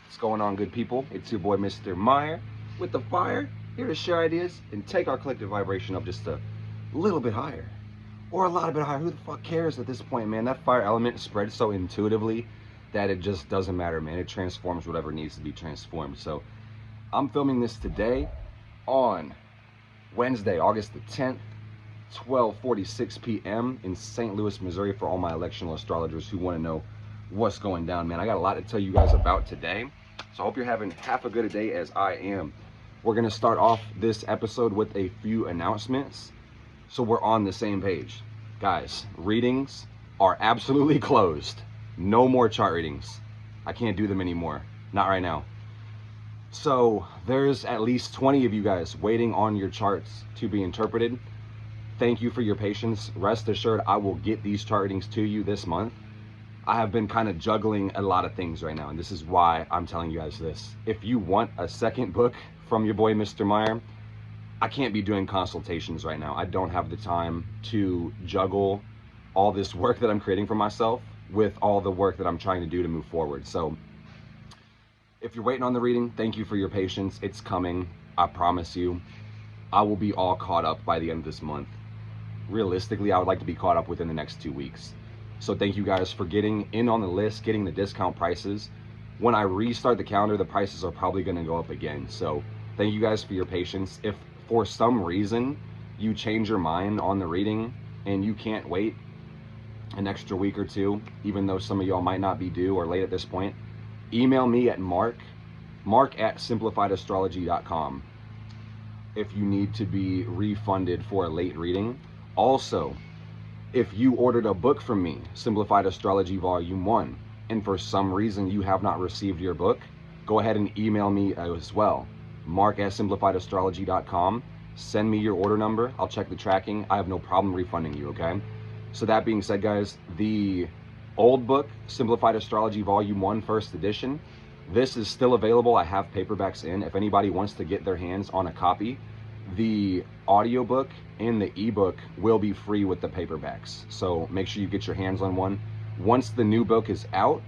What's going on, good people? It's your boy, Mr. Meyer, with the fire, here to share ideas and take our collective vibration up just a little bit higher. Or a lot bit higher. Who the fuck cares at this point, man? That fire element spreads so intuitively that it just doesn't matter, man. It transforms whatever needs to be transformed. So I'm filming this today on Wednesday, August the 10th, 12:46 p.m. in St. Louis, Missouri, for all my electional astrologers who want to know what's going down, man. I got a lot to tell you guys about today, so I hope you're having half a good a day as I am. We're going to start off this episode with a few announcements so we're on the same page. Guys, readings are absolutely closed. No more chart readings. I can't do them anymore. Not right now. So there's at least 20 of you guys waiting on your charts to be interpreted. Thank you for your patience. Rest assured, I will get these chart readings to you this month. I have been kind of juggling a lot of things right now, and this is why I'm telling you guys this. If you want a second book from your boy, Mr. Meyer, I can't be doing consultations right now. I don't have the time to juggle all this work that I'm creating for myself with all the work that I'm trying to do to move forward. So if you're waiting on the reading, thank you for your patience. It's coming. I promise you. I will be all caught up by the end of this month. Realistically, I would like to be caught up within the next 2 weeks. So thank you guys for getting in on the list, getting the discount prices. When I restart the calendar, the prices are probably going to go up again. So thank you guys for your patience. If for some reason you change your mind on the reading and you can't wait an extra week or two, even though some of y'all might not be due or late at this point, email me at mark@simplifiedastrology.com if you need to be refunded for a late reading. Also, if you ordered a book from me, Simplified Astrology Volume 1, and for some reason you have not received your book, go ahead and email me as well. mark@simplifiedastrology.com. Send me your order number. I'll check the tracking. I have no problem refunding you, okay? So that being said, guys, the old book, Simplified Astrology Volume 1, First Edition, this is still available. I have paperbacks in. If anybody wants to get their hands on a copy, the audiobook and the ebook will be free with the paperbacks. So make sure you get your hands on one. Once the new book is out,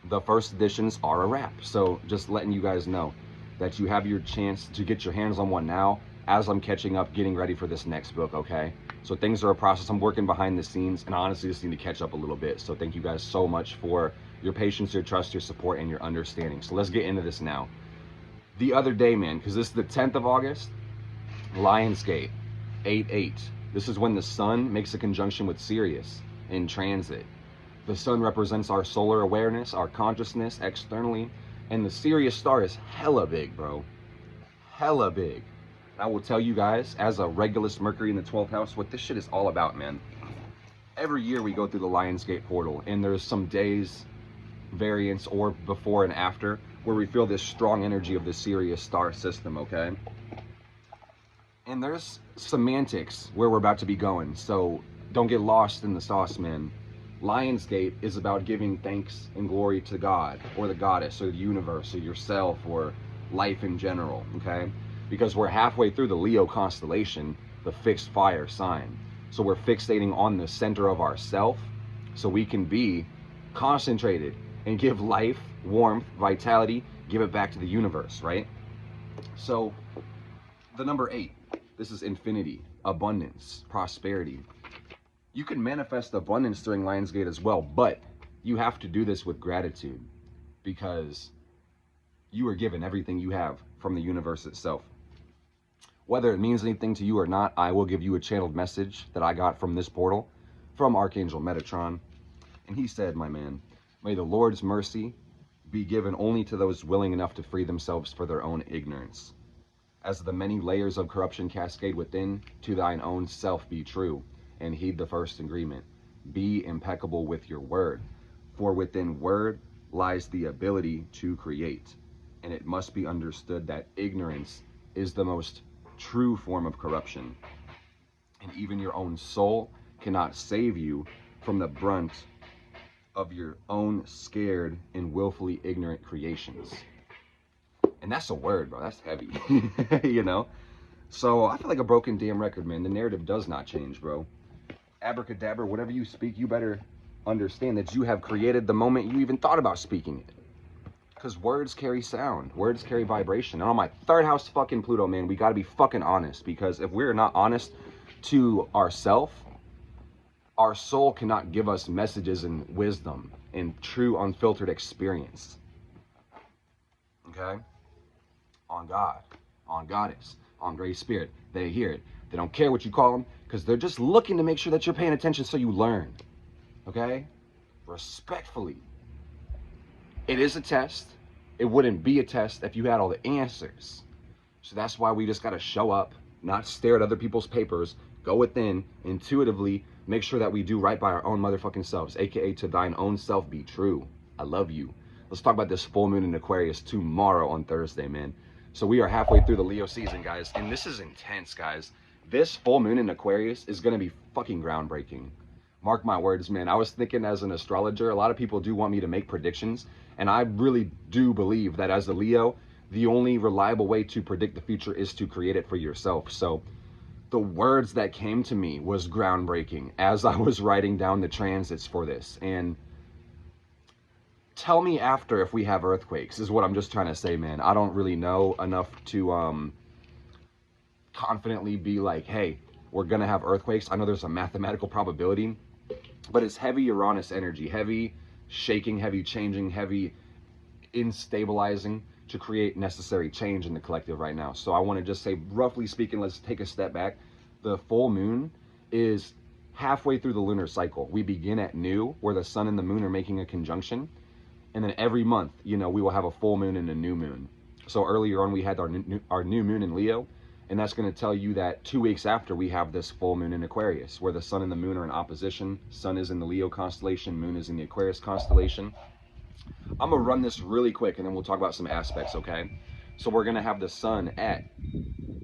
the first editions are a wrap. So just letting you guys know that you have your chance to get your hands on one now as I'm catching up, getting ready for this next book, okay? So things are a process. I'm working behind the scenes, and I honestly just need to catch up a little bit. So thank you guys so much for your patience, your trust, your support, and your understanding. So let's get into this now. The other day, man, because this is the 10th of August, Lionsgate, 8-8. This is when the sun makes a conjunction with Sirius in transit. The sun represents our solar awareness, our consciousness externally, and the Sirius star is hella big, bro. Hella big. And I will tell you guys, as a Regulus Mercury in the 12th house, what this shit is all about, man. Every year we go through the Lionsgate portal, and there's some days, variants, or before and after, where we feel this strong energy of the Sirius star system, okay? And there's semantics where we're about to be going, so don't get lost in the sauce, man. Lionsgate is about giving thanks and glory to God, or the goddess, or the universe, or yourself, or life in general, okay? Because we're halfway through the Leo constellation, the fixed fire sign. So we're fixating on the center of ourself, so we can be concentrated and give life, warmth, vitality, give it back to the universe, right? So the number 8, this is infinity, abundance, prosperity. You can manifest abundance during Lionsgate as well, but you have to do this with gratitude because you are given everything you have from the universe itself. Whether it means anything to you or not, I will give you a channeled message that I got from this portal from Archangel Metatron. And he said, my man, may the Lord's mercy be given only to those willing enough to free themselves for their own ignorance. As the many layers of corruption cascade within, to thine own self be true, and heed the first agreement. Be impeccable with your word, for within word lies the ability to create. And it must be understood that ignorance is the most true form of corruption. And even your own soul cannot save you from the brunt of your own scared and willfully ignorant creations. And that's a word, bro. That's heavy, you know? So I feel like a broken damn record, man. The narrative does not change, bro. Abracadabra, whatever you speak, you better understand that you have created the moment you even thought about speaking it. Because words carry sound. Words carry vibration. And on my third house fucking Pluto, man, we got to be fucking honest. Because if we're not honest to ourself, our soul cannot give us messages and wisdom and true unfiltered experience. Okay? On God, on Goddess, on Great Spirit. They hear it. They don't care what you call them because they're just looking to make sure that you're paying attention so you learn. Okay? Respectfully. It is a test. It wouldn't be a test if you had all the answers. So that's why we just got to show up, not stare at other people's papers, go within, intuitively, make sure that we do right by our own motherfucking selves, aka to thine own self be true. I love you. Let's talk about this full moon in Aquarius tomorrow on Thursday, man. So we are halfway through the Leo season, guys, and this is intense, guys. This full moon in Aquarius is going to be fucking groundbreaking. Mark my words, man. I was thinking as an astrologer, a lot of people do want me to make predictions, and I really do believe that as a Leo, the only reliable way to predict the future is to create it for yourself. So the words that came to me was groundbreaking as I was writing down the transits for this. And tell me after if we have earthquakes is what I'm just trying to say, man. I don't really know enough to confidently be like, hey, we're gonna have earthquakes. I know there's a mathematical probability, but it's heavy Uranus energy, heavy shaking, heavy changing, heavy instabilizing to create necessary change in the collective right now. So I want to just say, roughly speaking, let's take a step back. The full moon is halfway through the lunar cycle. We begin at new, where the sun and the moon are making a conjunction. And then every month, you know, we will have a full moon and a new moon. So earlier on, we had our new moon in Leo. And that's going to tell you that 2 weeks after we have this full moon in Aquarius, where the sun and the moon are in opposition. Sun is in the Leo constellation, moon is in the Aquarius constellation. I'm going to run this really quick and then we'll talk about some aspects, okay? So we're going to have the sun at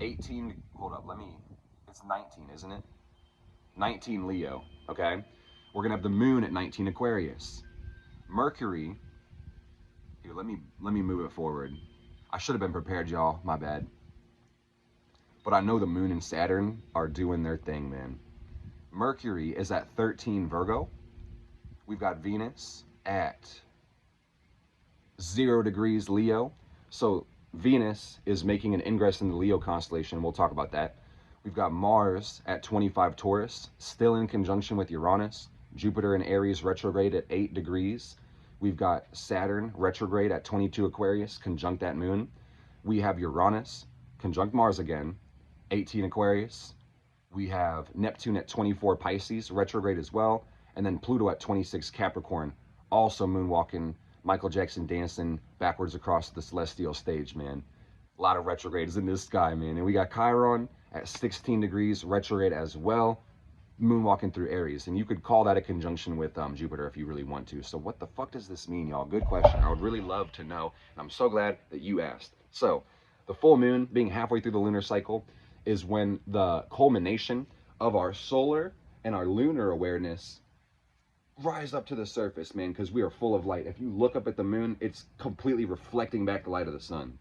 18, hold up, it's 19, isn't it? 19 Leo, okay? We're going to have the moon at 19 Aquarius. Mercury, here, let me move it forward. I should have been prepared, y'all, my bad. But I know the moon and Saturn are doing their thing, man. Mercury is at 13 Virgo. We've got Venus at 0 degrees Leo. So Venus is making an ingress in the Leo constellation. We'll talk about that. We've got Mars at 25 Taurus, still in conjunction with Uranus. Jupiter in Aries retrograde at 8 degrees. We've got Saturn retrograde at 22 Aquarius, conjunct that moon. We have Uranus, conjunct Mars again, 18 Aquarius. We have Neptune at 24 Pisces, retrograde as well. And then Pluto at 26 Capricorn, also moonwalking, Michael Jackson dancing backwards across the celestial stage, man. A lot of retrogrades in this sky, man. And we got Chiron at 16 degrees, retrograde as well, moonwalking through Aries. And you could call that a conjunction with Jupiter if you really want to. So what the fuck does this mean, y'all? Good question. I would really love to know. And I'm so glad that you asked. So the full moon being halfway through the lunar cycle is when the culmination of our solar and our lunar awareness rise up to the surface, man, because we are full of light. If you look up at the moon, it's completely reflecting back the light of the sun.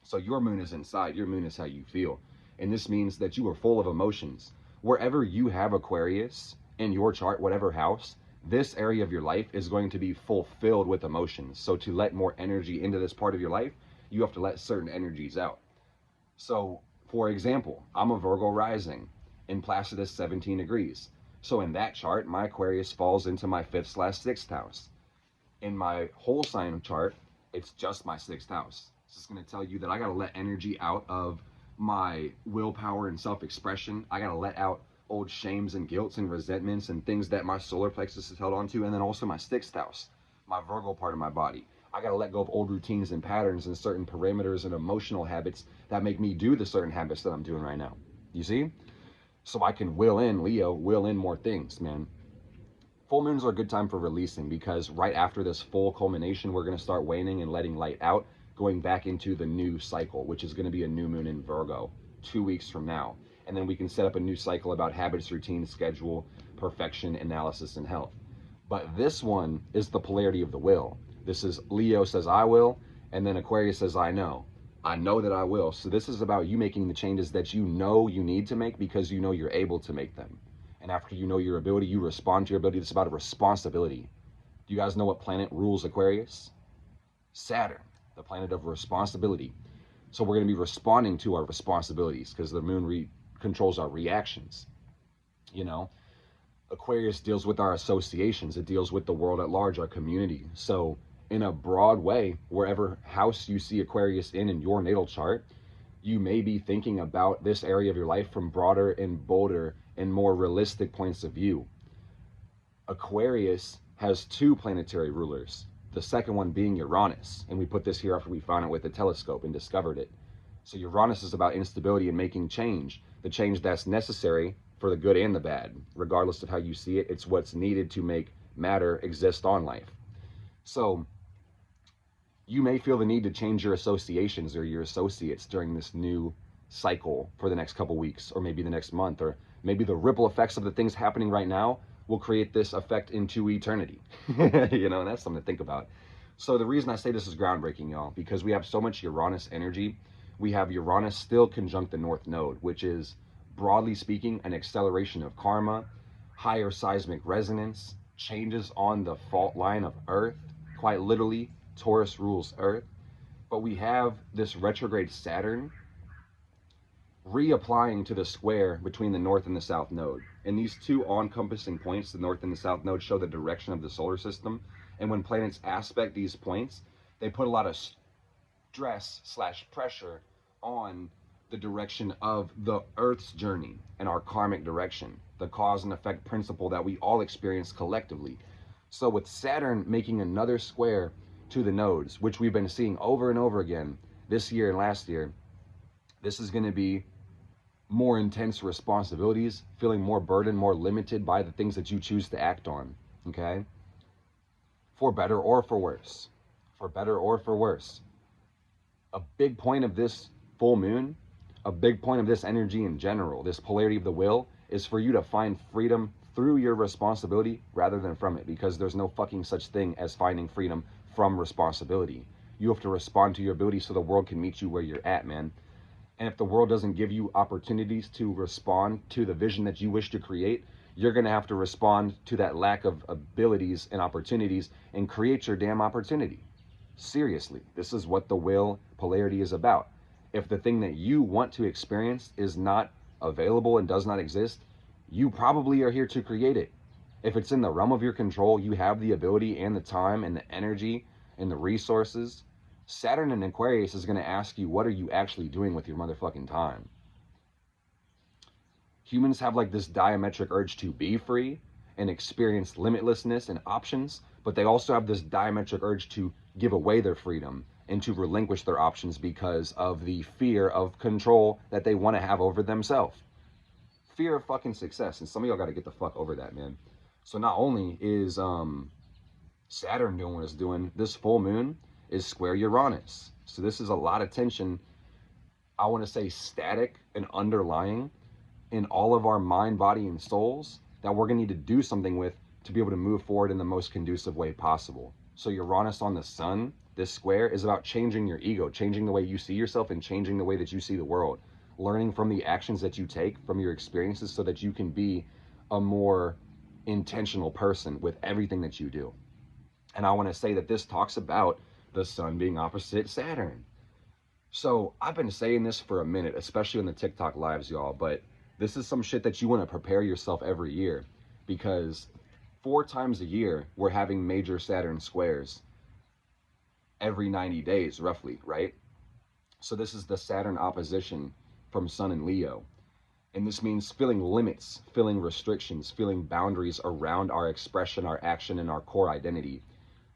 So your moon is inside. Your moon is how you feel. And this means that you are full of emotions. Wherever you have Aquarius in your chart, whatever house, this area of your life is going to be fulfilled with emotions. So to let more energy into this part of your life, you have to let certain energies out. So, for example, I'm a Virgo rising in Placidus 17 degrees. So in that chart, my Aquarius falls into my 5th/6th house. In my whole sign chart, it's just my 6th house. It's just going to tell you that I got to let energy out of my willpower and self-expression. I got to let out old shames and guilts and resentments and things that my solar plexus is held on to. And then also my 6th house, my Virgo part of my body. I got to let go of old routines and patterns and certain parameters and emotional habits that make me do the certain habits that I'm doing right now. You see? So I can will in, Leo, will in more things, man. Full moons are a good time for releasing because right after this full culmination, we're going to start waning and letting light out, going back into the new cycle, which is going to be a new moon in Virgo 2 weeks from now. And then we can set up a new cycle about habits, routines, schedule, perfection, analysis, and health. But this one is the polarity of the will. This is Leo says I will, and then Aquarius says I know. I know that I will. So this is about you making the changes that you know you need to make because you know you're able to make them. And after you know your ability, you respond to your ability. It's about a responsibility. Do you guys know what planet rules Aquarius? Saturn. the planet of responsibility. So we're going to be responding to our responsibilities because the moon controls our reactions. You know, Aquarius deals with our associations, it deals with the world at large, our community. So, in a broad way, wherever house you see Aquarius in your natal chart, you may be thinking about this area of your life from broader and bolder and more realistic points of view. Aquarius has two planetary rulers, the second one being Uranus. And we put this here after we found it with the telescope and discovered it. So Uranus is about instability and making change, the change that's necessary for the good and the bad. Regardless of how you see it, it's what's needed to make matter exist on life. So you may feel the need to change your associations or your associates during this new cycle for the next couple weeks, or maybe the next month, or maybe the ripple effects of the things happening right now will create this effect into eternity. You know, and that's something to think about. So the reason I say this is groundbreaking, y'all, because we have so much Uranus energy. We have Uranus still conjunct the North Node, which is, broadly speaking, an acceleration of karma, higher seismic resonance, changes on the fault line of Earth. Quite literally, Taurus rules Earth. But we have this retrograde Saturn reapplying to the square between the North and the South Node. And these two all-encompassing points, the North and the South Node, show the direction of the solar system. And when planets aspect these points, they put a lot of stress/pressure on the direction of the Earth's journey and our karmic direction, the cause and effect principle that we all experience collectively. So with Saturn making another square to the nodes, which we've been seeing over and over again this year and last year, this is going to be more intense responsibilities, feeling more burdened, more limited by the things that you choose to act on, okay? For better or for worse. For better or for worse. A big point of this full moon, a big point of this energy in general, this polarity of the will, is for you to find freedom through your responsibility rather than from it, because there's no fucking such thing as finding freedom from responsibility. You have to respond to your ability so the world can meet you where you're at, man. And if the world doesn't give you opportunities to respond to the vision that you wish to create, you're going to have to respond to that lack of abilities and opportunities and create your damn opportunity. Seriously, this is what the will polarity is about. If the thing that you want to experience is not available and does not exist, you probably are here to create it. If it's in the realm of your control, you have the ability and the time and the energy and the resources. Saturn in Aquarius is going to ask you, what are you actually doing with your motherfucking time? Humans have like this diametric urge to be free and experience limitlessness and options, but they also have this diametric urge to give away their freedom and to relinquish their options because of the fear of control that they want to have over themselves. Fear of fucking success. And some of y'all got to get the fuck over that, man. So not only is Saturn doing what it's doing, this full moon is square Uranus. So this is a lot of tension, I want to say static and underlying in all of our mind, body, and souls that we're going to need to do something with to be able to move forward in the most conducive way possible. So Uranus on the sun, this square, is about changing your ego, changing the way you see yourself and changing the way that you see the world. Learning from the actions that you take, from your experiences, so that you can be a more intentional person with everything that you do. And I want to say that this talks about the sun being opposite Saturn. So I've been saying this for a minute, especially on the TikTok lives, y'all, but this is some shit that you want to prepare yourself every year, because 4 times a year we're having major Saturn squares every 90 days roughly, right? So this is the Saturn opposition from Sun and Leo. And this means feeling limits, feeling restrictions, feeling boundaries around our expression, our action, and our core identity.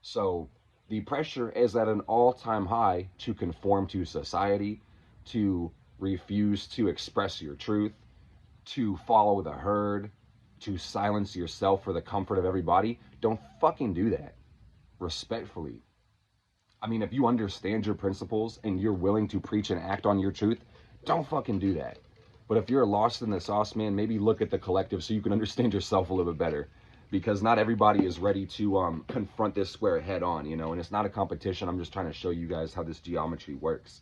So the pressure is at an all-time high to conform to society, to refuse to express your truth, to follow the herd, to silence yourself for the comfort of everybody. Don't fucking do that. Respectfully. I mean, if you understand your principles and you're willing to preach and act on your truth, don't fucking do that. But if you're lost in the sauce, man, maybe look at the collective so you can understand yourself a little bit better. Because not everybody is ready to confront this square head on, you know, and it's not a competition. I'm just trying to show you guys how this geometry works,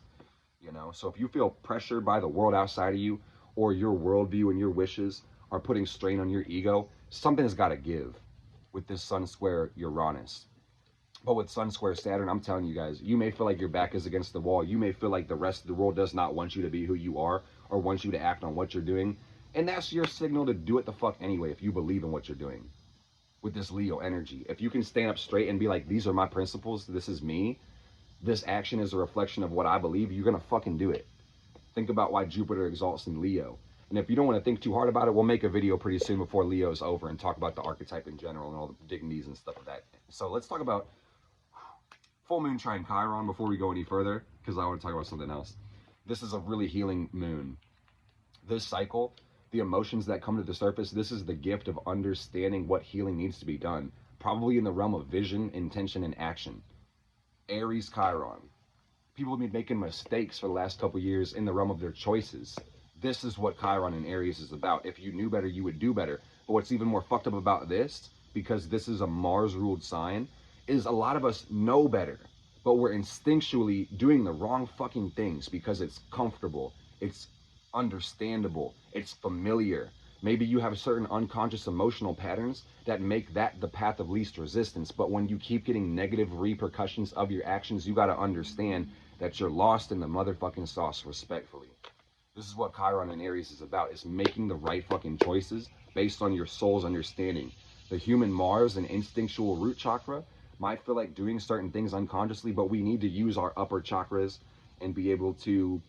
you know. So if you feel pressured by the world outside of you, or your worldview and your wishes are putting strain on your ego, something's got to give with this sun square Uranus. But with Sun Square Saturn, I'm telling you guys, you may feel like your back is against the wall. You may feel like the rest of the world does not want you to be who you are or wants you to act on what you're doing. And that's your signal to do it the fuck anyway if you believe in what you're doing. With this Leo energy, if you can stand up straight and be like, these are my principles, this is me, this action is a reflection of what I believe, you're gonna fucking do it. Think about why Jupiter exalts in Leo. And if you don't want to think too hard about it, we'll make a video pretty soon before Leo's over and talk about the archetype in general and all the dignities and stuff of that. So let's talk about full moon trine Chiron before we go any further, because I want to talk about something else. This is a really healing moon. This cycle, the emotions that come to the surface, this is the gift of understanding what healing needs to be done, probably in the realm of vision, intention, and action. Aries Chiron. People have been making mistakes for the last couple years in the realm of their choices. This is what Chiron and Aries is about. If you knew better, you would do better. But what's even more fucked up about this, because this is a Mars-ruled sign, is a lot of us know better, but we're instinctually doing the wrong fucking things because it's comfortable, it's understandable, it's familiar. Maybe you have certain unconscious emotional patterns that make that the path of least resistance. But when you keep getting negative repercussions of your actions, you got to understand that you're lost in the motherfucking sauce, respectfully. This is what Chiron and Aries is about, is making the right fucking choices based on your soul's understanding. The human Mars and instinctual root chakra might feel like doing certain things unconsciously, but we need to use our upper chakras and be able to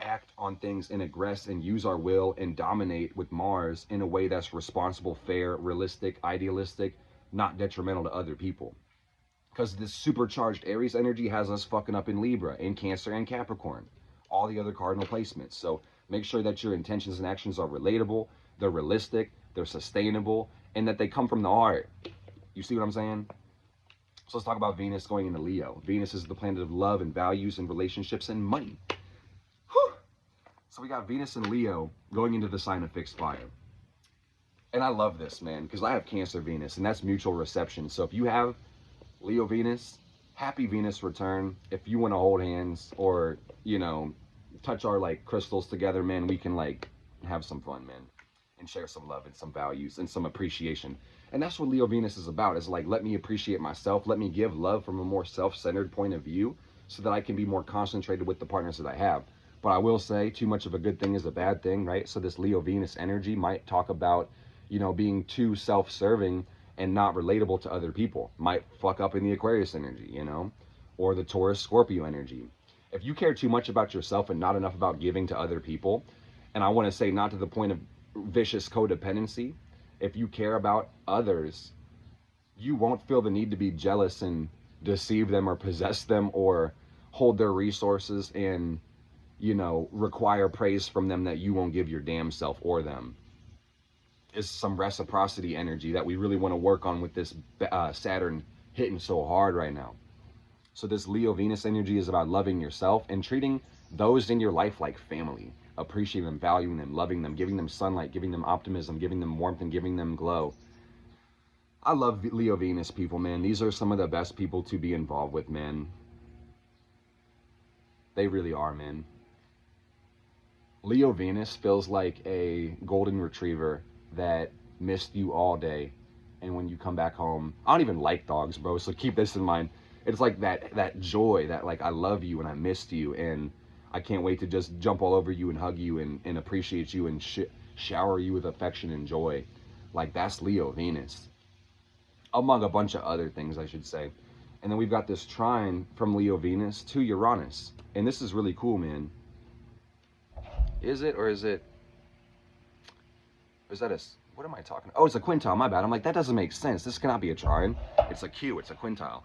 act on things and aggress and use our will and dominate with Mars in a way that's responsible, fair, realistic, idealistic, not detrimental to other people. Because this supercharged Aries energy has us fucking up in Libra, in Cancer, and Capricorn, all the other cardinal placements. So make sure that your intentions and actions are relatable, they're realistic, they're sustainable, and that they come from the heart. You see what I'm saying? So let's talk about Venus going into Leo. Venus is the planet of love and values and relationships and money. Whew. So we got Venus and Leo going into the sign of fixed fire. And I love this, man, because I have Cancer Venus, and that's mutual reception. So if you have Leo Venus, happy Venus return. If you want to hold hands or, you know, touch our like crystals together, man, we can like have some fun, man, and share some love and some values and some appreciation. And that's what Leo Venus is about. Is like, let me appreciate myself. Let me give love from a more self-centered point of view so that I can be more concentrated with the partners that I have. But I will say too much of a good thing is a bad thing, right? So this Leo Venus energy might talk about, you know, being too self-serving and not relatable to other people. Might fuck up in the Aquarius energy, you know, or the Taurus Scorpio energy. If you care too much about yourself and not enough about giving to other people, and I want to say not to the point of vicious codependency, if you care about others, you won't feel the need to be jealous and deceive them or possess them or hold their resources and, you know, require praise from them that you won't give your damn self or them. Is some reciprocity energy that we really want to work on with this Saturn hitting so hard right now. So this Leo Venus energy is about loving yourself and treating those in your life like family, appreciating them, valuing them, loving them, giving them sunlight, giving them optimism, giving them warmth, and giving them glow. I love Leo Venus people, man. These are some of the best people to be involved with, man. They really are, man. Leo Venus feels like a golden retriever that missed you all day, and when you come back home, I don't even like dogs, bro, so keep this in mind. It's like that joy, that like, I love you and I missed you and I can't wait to just jump all over you and hug you and appreciate you and shower you with affection and joy. Like, that's Leo Venus, among a bunch of other things, I should say. And then we've got this trine from Leo Venus to Uranus, and this is really cool, man. Is it, or is that a, what am I talking? Oh, it's a quintile, my bad. I'm like, that doesn't make sense. This cannot be a trine. It's a Q, it's a quintile.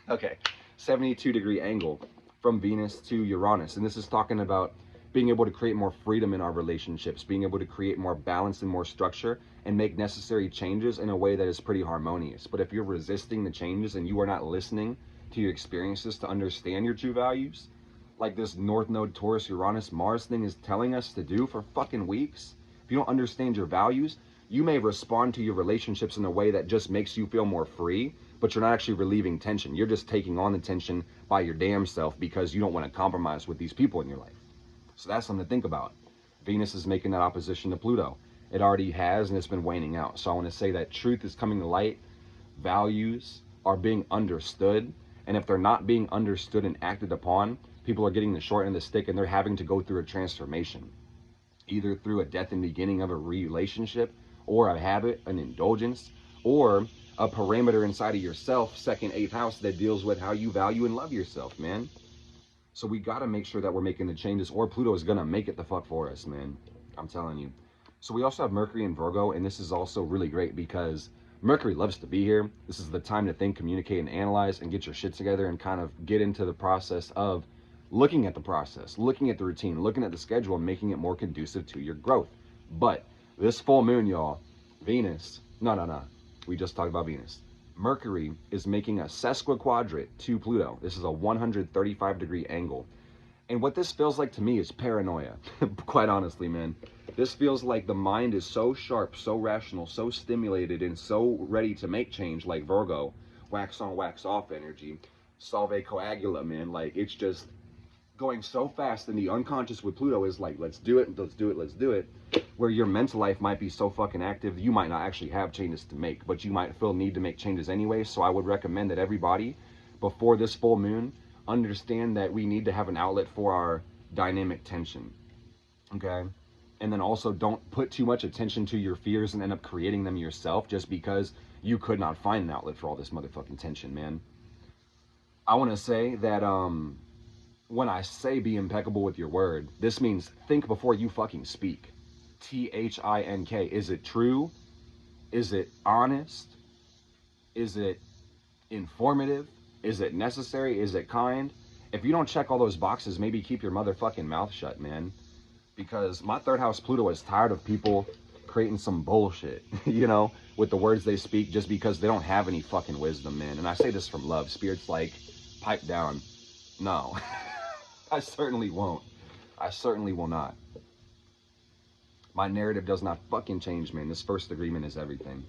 Okay, 72-degree angle from Venus to Uranus. And this is talking about being able to create more freedom in our relationships, being able to create more balance and more structure and make necessary changes in a way that is pretty harmonious. But if you're resisting the changes and you are not listening to your experiences to understand your true values, like this North Node Taurus Uranus Mars thing is telling us to do for fucking weeks, if you don't understand your values, you may respond to your relationships in a way that just makes you feel more free, but you're not actually relieving tension. You're just taking on the tension by your damn self because you don't want to compromise with these people in your life. So that's something to think about. Venus is making that opposition to Pluto. It already has, and it's been waning out. So I want to say that truth is coming to light. Values are being understood. And if they're not being understood and acted upon, people are getting the short end of the stick, and they're having to go through a transformation, either through a death and beginning of a relationship, or a habit, an indulgence, or a parameter inside of yourself, second, eighth house, that deals with how you value and love yourself, man. So we got to make sure that we're making the changes, or Pluto is going to make it the fuck for us, man. I'm telling you. So we also have Mercury in Virgo, and this is also really great because Mercury loves to be here. This is the time to think, communicate, and analyze, and get your shit together, and kind of get into the process of looking at the process, looking at the routine, looking at the schedule, and making it more conducive to your growth. But this full moon, y'all, Venus, no, we just talked about Venus. Mercury is making a sesquiquadrate to Pluto. This is a 135-degree angle. And what this feels like to me is paranoia, quite honestly, man. This feels like the mind is so sharp, so rational, so stimulated, and so ready to make change, like Virgo, wax on, wax off energy, salve coagula, man. Like, it's just going so fast, and the unconscious with Pluto is like, let's do it, let's do it, let's do it. Where your mental life might be so fucking active, you might not actually have changes to make, but you might feel need to make changes anyway. So I would recommend that everybody, before this full moon, understand that we need to have an outlet for our dynamic tension, okay? And then also don't put too much attention to your fears and end up creating them yourself just because you could not find an outlet for all this motherfucking tension, man. I want to say that when I say be impeccable with your word, this means think before you fucking speak. THINK. Is it true? Is it honest? Is it informative? Is it necessary? Is it kind? If you don't check all those boxes, maybe keep your motherfucking mouth shut, man. Because my third house Pluto is tired of people creating some bullshit, you know, with the words they speak just because they don't have any fucking wisdom, man. And I say this from love. Spirit's like, pipe down. No, I certainly won't. I certainly will not. My narrative does not fucking change, man. This first agreement is everything.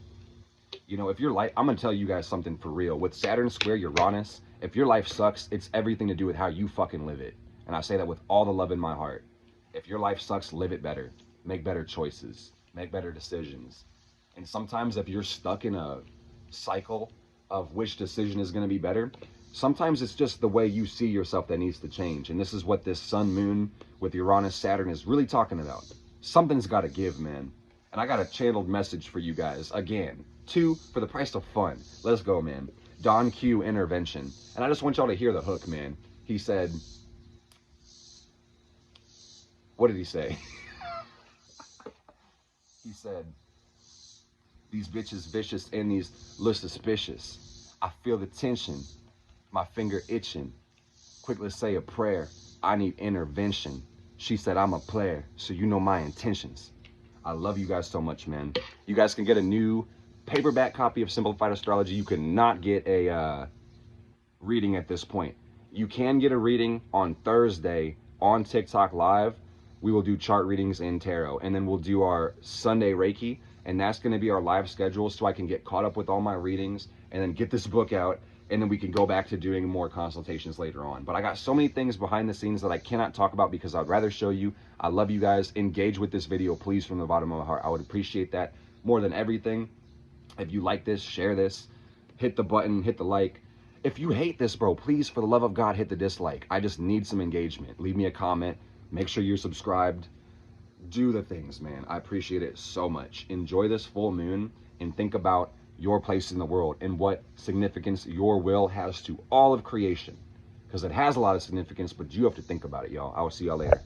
You know, if your life, I'm going to tell you guys something for real. With Saturn square Uranus, if your life sucks, it's everything to do with how you fucking live it. And I say that with all the love in my heart. If your life sucks, live it better. Make better choices. Make better decisions. And sometimes if you're stuck in a cycle of which decision is going to be better, sometimes it's just the way you see yourself that needs to change. And this is what this sun moon with Uranus Saturn is really talking about. Something's got to give, man. And I got a channeled message for you guys again. 2 for the price of fun. Let's go, man. Don Q intervention. And I just want y'all to hear the hook, man. He said, what did he say? He said, these bitches vicious and these look suspicious. I feel the tension, my finger itching. Quick, let's say a prayer. I need intervention. She said, I'm a player, so you know my intentions. I love you guys so much, man. You guys can get a new paperback copy of Simplified Astrology. You cannot get a reading at this point. You can get a reading on Thursday on TikTok Live. We will do chart readings and tarot, and then we'll do our Sunday Reiki, and that's going to be our live schedule so I can get caught up with all my readings and then get this book out, and then we can go back to doing more consultations later on. But I got so many things behind the scenes that I cannot talk about because I'd rather show you. I love you guys. Engage with this video, please, from the bottom of my heart. I would appreciate that more than everything. If you like this, share this, hit the button, hit the like. If you hate this, bro, please, for the love of God, hit the dislike. I just need some engagement. Leave me a comment. Make sure you're subscribed. Do the things, man. I appreciate it so much. Enjoy this full moon and think about your place in the world and what significance your will has to all of creation. Because it has a lot of significance, but you have to think about it, y'all. I will see y'all later.